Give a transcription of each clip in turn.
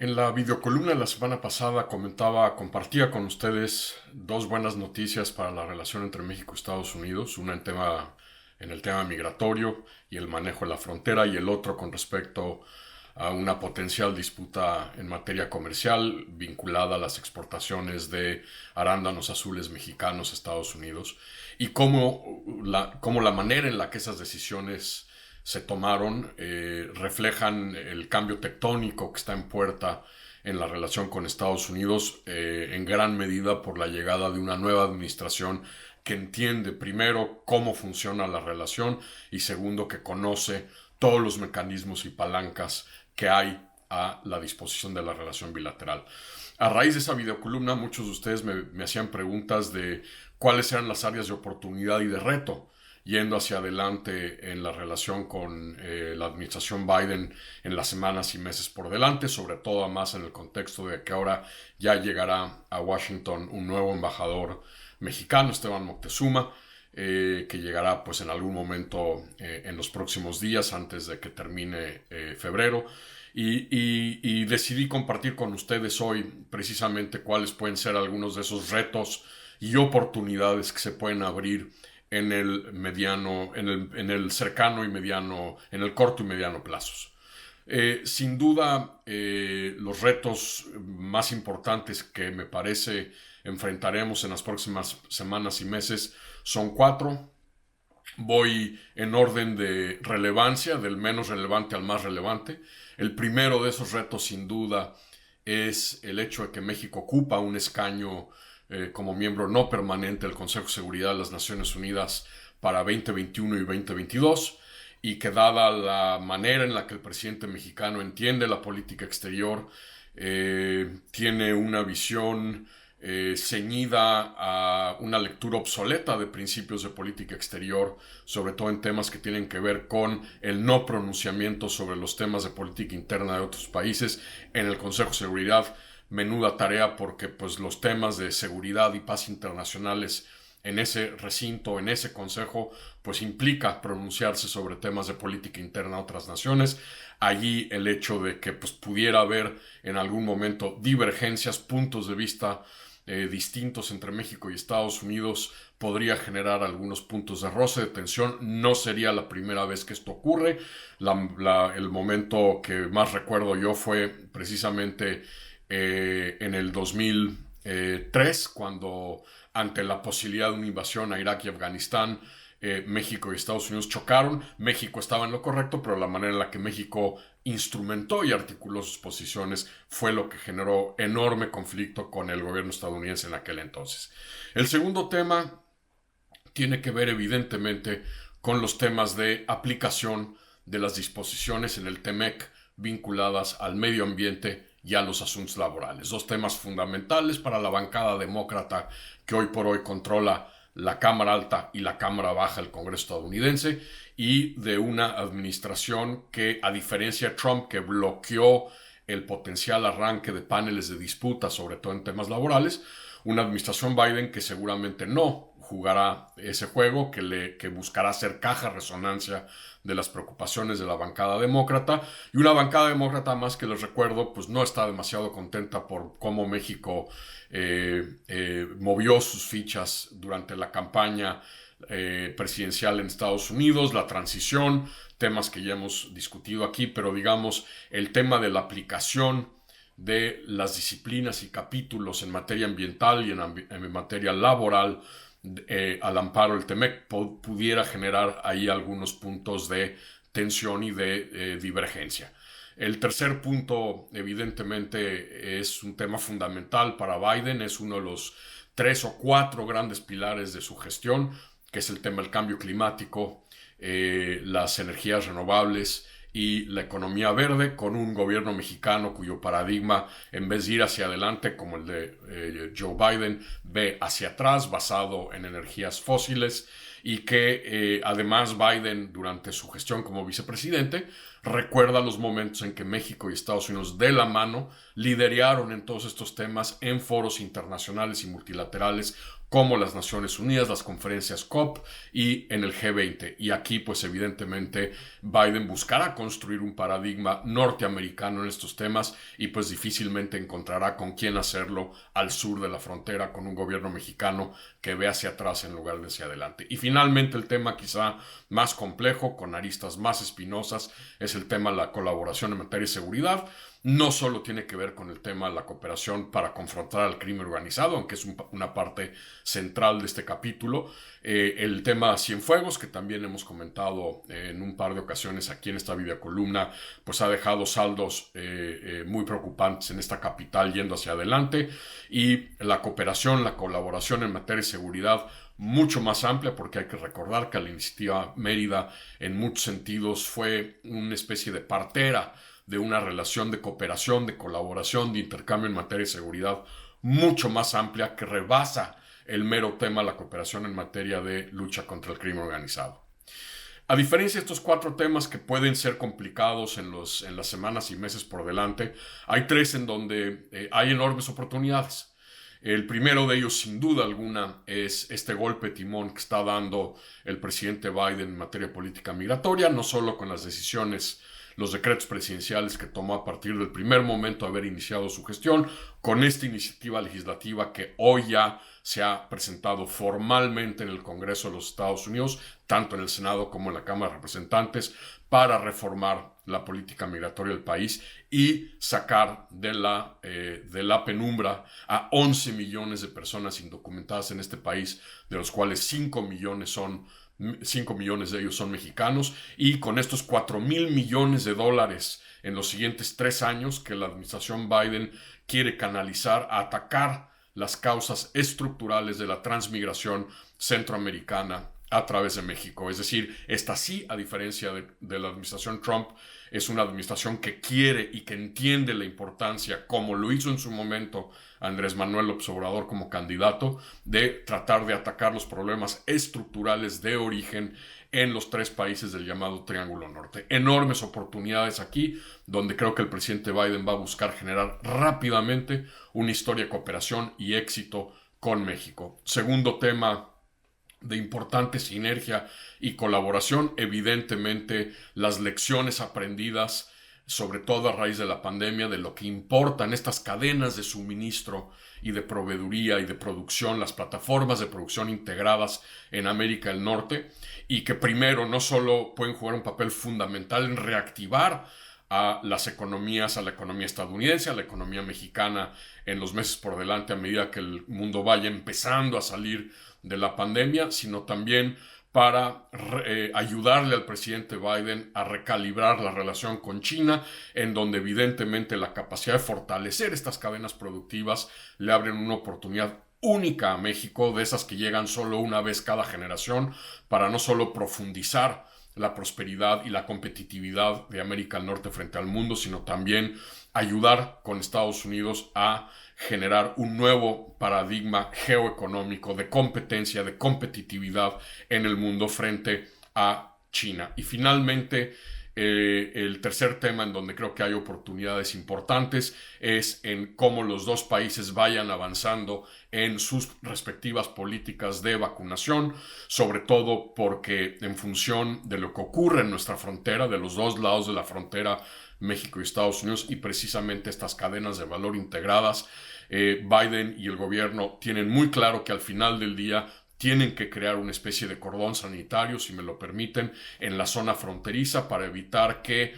En la videocolumna de la semana pasada compartía con ustedes dos buenas noticias para la relación entre México y Estados Unidos, una en el tema migratorio y el manejo de la frontera, y el otro con respecto a una potencial disputa en materia comercial vinculada a las exportaciones de arándanos azules mexicanos a Estados Unidos, y cómo la manera en la que esas decisiones se tomaron reflejan el cambio tectónico que está en puerta en la relación con Estados Unidos, en gran medida por la llegada de una nueva administración que entiende, primero, cómo funciona la relación, y segundo, que conoce todos los mecanismos y palancas que hay a la disposición de la relación bilateral. A raíz de esa videocolumna, muchos de ustedes me hacían preguntas de cuáles eran las áreas de oportunidad y de reto yendo hacia adelante en la relación con la administración Biden en las semanas y meses por delante, sobre todo además en el contexto de que ahora ya llegará a Washington un nuevo embajador mexicano, Esteban Moctezuma, que llegará pues en algún momento en los próximos días antes de que termine febrero. Y decidí compartir con ustedes hoy precisamente cuáles pueden ser algunos de esos retos y oportunidades que se pueden abrir en el mediano, en el cercano y mediano, en el corto y mediano plazos. Sin duda, los retos más importantes que me parece enfrentaremos en las próximas semanas y meses son cuatro. Voy en orden de relevancia, del menos relevante al más relevante. El primero de esos retos, sin duda, es el hecho de que México ocupa un escaño como miembro no permanente del Consejo de Seguridad de las Naciones Unidas para 2021 y 2022, y que dada la manera en la que el presidente mexicano entiende la política exterior, tiene una visión ceñida a una lectura obsoleta de principios de política exterior, sobre todo en temas que tienen que ver con el no pronunciamiento sobre los temas de política interna de otros países en el Consejo de Seguridad. Menuda tarea, porque pues los temas de seguridad y paz internacionales en ese recinto, en ese consejo, pues implica pronunciarse sobre temas de política interna a otras naciones. Allí el hecho de que pues pudiera haber en algún momento divergencias, puntos de vista distintos entre México y Estados Unidos, podría generar algunos puntos de roce, de tensión. No sería la primera vez que esto ocurre. El momento que más recuerdo yo fue precisamente en el 2003, cuando ante la posibilidad de una invasión a Irak y Afganistán, México y Estados Unidos chocaron. México estaba en lo correcto, pero la manera en la que México instrumentó y articuló sus posiciones fue lo que generó enorme conflicto con el gobierno estadounidense en aquel entonces. El segundo tema tiene que ver evidentemente con los temas de aplicación de las disposiciones en el TEMEC vinculadas al medio ambiente y a los asuntos laborales. Dos temas fundamentales para la bancada demócrata que hoy por hoy controla la Cámara Alta y la Cámara Baja del Congreso estadounidense, y de una administración que, a diferencia de Trump, que bloqueó el potencial arranque de paneles de disputa, sobre todo en temas laborales, una administración Biden que seguramente no jugará ese juego, que buscará hacer caja resonancia de las preocupaciones de la bancada demócrata, y una bancada demócrata más que les recuerdo pues no está demasiado contenta por cómo México movió sus fichas durante la campaña presidencial en Estados Unidos, la transición, temas que ya hemos discutido aquí, pero digamos el tema de la aplicación de las disciplinas y capítulos en materia ambiental y en materia laboral al amparo del TEMEC pudiera generar ahí algunos puntos de tensión y de divergencia. El tercer punto, evidentemente, es un tema fundamental para Biden, es uno de los 3 o 4 grandes pilares de su gestión, que es el tema del cambio climático, las energías renovables y la economía verde, con un gobierno mexicano cuyo paradigma, en vez de ir hacia adelante como el de Joe Biden, ve hacia atrás, basado en energías fósiles, y que además Biden, durante su gestión como vicepresidente, recuerda los momentos en que México y Estados Unidos de la mano lideraron en todos estos temas en foros internacionales y multilaterales como las Naciones Unidas, las conferencias COP y en el G20. Y aquí, pues evidentemente, Biden buscará construir un paradigma norteamericano en estos temas y pues difícilmente encontrará con quién hacerlo al sur de la frontera con un gobierno mexicano que ve hacia atrás en lugar de hacia adelante. Y finalmente, el tema quizá más complejo, con aristas más espinosas, es el tema de la colaboración en materia de seguridad. No solo tiene que ver con el tema de la cooperación para confrontar al crimen organizado, aunque es una parte central de este capítulo. El tema Cienfuegos, que también hemos comentado en un par de ocasiones aquí en esta videocolumna, pues ha dejado saldos muy preocupantes en esta capital yendo hacia adelante. Y la cooperación, la colaboración en materia de seguridad mucho más amplia, porque hay que recordar que la iniciativa Mérida en muchos sentidos fue una especie de partera de una relación de cooperación, de colaboración, de intercambio en materia de seguridad mucho más amplia que rebasa el mero tema de la cooperación en materia de lucha contra el crimen organizado. A diferencia de estos 4 temas que pueden ser complicados en las semanas y meses por delante, hay 3 en donde hay enormes oportunidades. El primero de ellos, sin duda alguna, es este golpe de timón que está dando el presidente Biden en materia política migratoria, no solo con las decisiones, los decretos presidenciales que tomó a partir del primer momento de haber iniciado su gestión, con esta iniciativa legislativa que hoy ya se ha presentado formalmente en el Congreso de los Estados Unidos, tanto en el Senado como en la Cámara de Representantes, para reformar la política migratoria del país y sacar de la penumbra a 11 millones de personas indocumentadas en este país, de los cuales 5 millones de ellos son mexicanos, y con estos 4,000 millones de dólares en los siguientes 3 años que la administración Biden quiere canalizar a atacar las causas estructurales de la transmigración centroamericana a través de México. Es decir, esta sí, a diferencia de la administración Trump, es una administración que quiere y que entiende la importancia, como lo hizo en su momento Andrés Manuel López Obrador como candidato, de tratar de atacar los problemas estructurales de origen en los 3 países del llamado Triángulo Norte. Enormes oportunidades aquí, donde creo que el presidente Biden va a buscar generar rápidamente una historia de cooperación y éxito con México. Segundo tema de importante sinergia y colaboración, evidentemente las lecciones aprendidas, sobre todo a raíz de la pandemia, de lo que importan estas cadenas de suministro y de proveeduría y de producción, las plataformas de producción integradas en América del Norte, y que primero no solo pueden jugar un papel fundamental en reactivar a las economías, a la economía estadounidense, a la economía mexicana en los meses por delante a medida que el mundo vaya empezando a salir de la pandemia, sino también para ayudarle al presidente Biden a recalibrar la relación con China, en donde evidentemente la capacidad de fortalecer estas cadenas productivas le abren una oportunidad única a México, de esas que llegan solo una vez cada generación, para no solo profundizar la prosperidad y la competitividad de América del Norte frente al mundo, sino también ayudar con Estados Unidos a generar un nuevo paradigma geoeconómico de competencia, de competitividad en el mundo frente a China. Y finalmente, el tercer tema en donde creo que hay oportunidades importantes es en cómo los 2 países vayan avanzando en sus respectivas políticas de vacunación, sobre todo porque en función de lo que ocurre en nuestra frontera, de los 2 lados de la frontera, México y Estados Unidos, y precisamente estas cadenas de valor integradas, Biden y el gobierno tienen muy claro que al final del día tienen que crear una especie de cordón sanitario, si me lo permiten, en la zona fronteriza para evitar que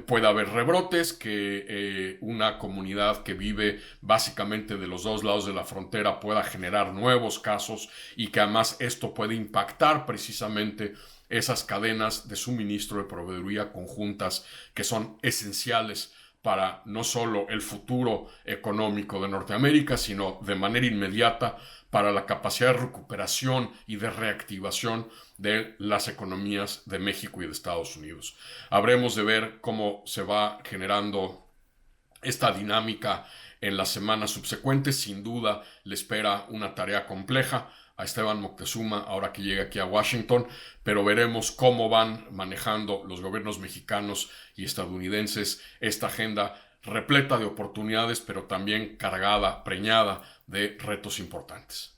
pueda haber rebrotes, que una comunidad que vive básicamente de los 2 lados de la frontera pueda generar nuevos casos y que además esto puede impactar precisamente esas cadenas de suministro de proveeduría conjuntas que son esenciales para no solo el futuro económico de Norteamérica, sino de manera inmediata para la capacidad de recuperación y de reactivación de las economías de México y de Estados Unidos. Habremos de ver cómo se va generando esta dinámica en las semanas subsecuentes. Sin duda le espera una tarea compleja a Esteban Moctezuma ahora que llega aquí a Washington, pero veremos cómo van manejando los gobiernos mexicanos y estadounidenses esta agenda repleta de oportunidades, pero también cargada, preñada de retos importantes.